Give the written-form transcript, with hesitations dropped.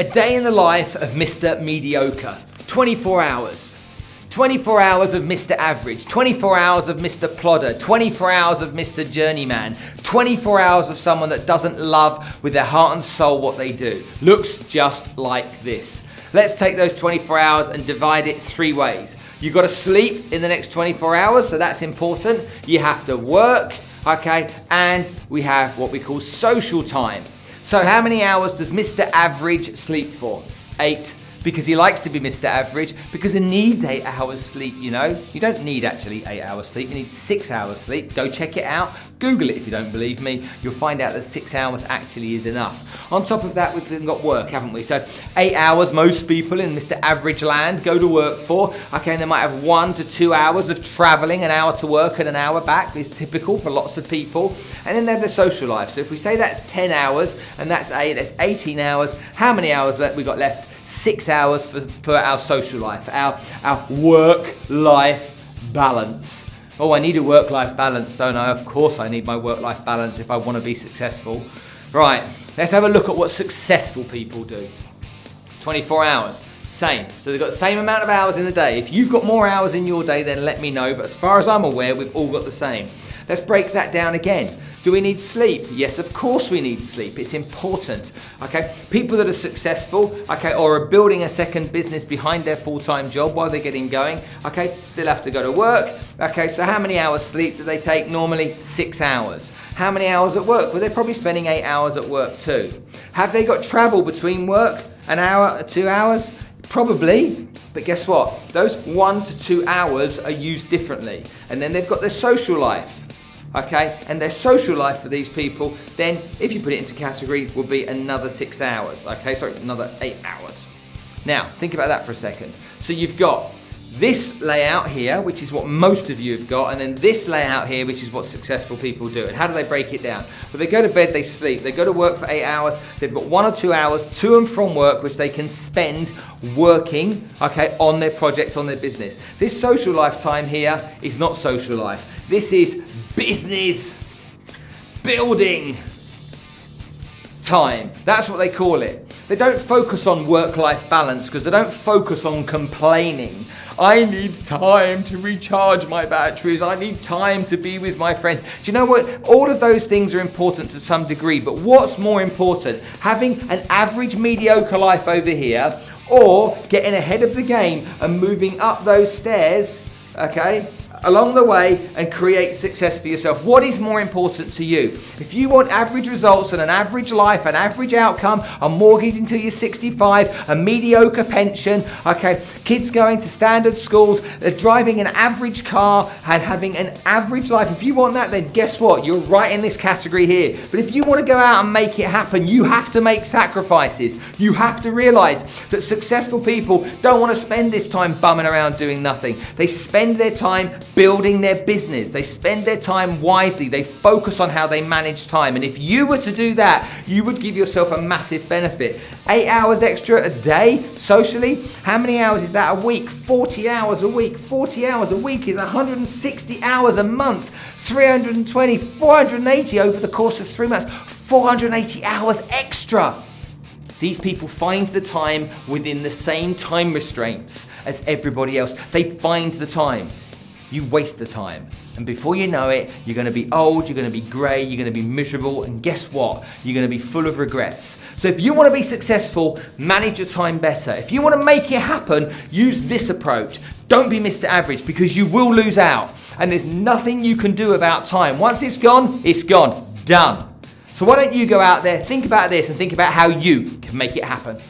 A day in the life of Mr. Mediocre. 24 hours. 24 hours of Mr. Average, 24 hours of Mr. Plodder, 24 hours of Mr. Journeyman, 24 hours of someone that doesn't love with their heart and soul what they do. Looks just like this. Let's take those 24 hours and divide it 3 ways. You've got to sleep in the next 24 hours, so that's important. You have to work, okay, and we have what we call social time. So how many hours does Mr. Average sleep for? 8. Because he likes to be Mr. Average, because he needs 8 hours sleep, you know. You don't need actually 8 hours sleep, you need 6 hours sleep. Go check it out, Google it if you don't believe me. You'll find out that 6 hours actually is enough. On top of that, we've then got work, haven't we? So 8 hours, most people in Mr. Average land go to work for. Okay, and they might have 1 to 2 hours of traveling, an hour to work and an hour back is typical for lots of people. And then they have their social life. So if we say that's 10 hours and that's 8, that's 18 hours. How many hours we got left? 6 hours for our social life, our work-life balance. Oh, I need a work-life balance, don't I? Of course I need my work-life balance if I want to be successful. Right, let's have a look at what successful people do. 24 hours, same. So they've got the same amount of hours in the day. If you've got more hours in your day, then let me know. But as far as I'm aware, we've all got the same. Let's break that down again. Do we need sleep? Yes, of course we need sleep. It's important, okay? People that are successful, okay, or are building a second business behind their full-time job while they're getting going, okay, still have to go to work, okay, so how many hours sleep do they take? Normally 6 hours. How many hours at work? Well, they're probably spending 8 hours at work too. Have they got travel between work? An hour, 2 hours? Probably, but guess what? Those 1 to 2 hours are used differently. And then they've got their social life. Okay, and their social life for these people, then if you put it into category, will be another 6 hours. Okay, sorry, another 8 hours. Now, think about that for a second. So you've got this layout here, which is what most of you have got, and then this layout here, which is what successful people do. And how do they break it down? Well, they go to bed, they sleep, they go to work for 8 hours, they've got 1 or 2 hours to and from work, which they can spend working, okay, on their project, on their business. This social life time here is not social life. This is business building time. That's what they call it. They don't focus on work-life balance because they don't focus on complaining. I need time to recharge my batteries. I need time to be with my friends. Do you know what? All of those things are important to some degree, but what's more important? Having an average mediocre life over here or getting ahead of the game and moving up those stairs, okay, along the way and create success for yourself. What is more important to you? If you want average results and an average life, an average outcome, a mortgage until you're 65, a mediocre pension, okay, kids going to standard schools, driving an average car and having an average life. If you want that, then guess what? You're right in this category here. But if you want to go out and make it happen, you have to make sacrifices. You have to realize that successful people don't want to spend this time bumming around doing nothing. They spend their time building their business. They spend their time wisely. They focus on how they manage time. And if you were to do that, you would give yourself a massive benefit. 8 hours extra a day socially. How many hours is that a week? 40 hours a week. 40 hours a week is 160 hours a month. 320, 480 over the course of 3 months. 480 hours extra. These people find the time within the same time restraints as everybody else. They find the time. You waste the time. And before you know it, you're going to be old, you're going to be grey, you're going to be miserable, and guess what? You're going to be full of regrets. So if you want to be successful, manage your time better. If you want to make it happen, use this approach. Don't be Mr. Average because you will lose out. And there's nothing you can do about time. Once it's gone, done. So why don't you go out there, think about this, and think about how you can make it happen.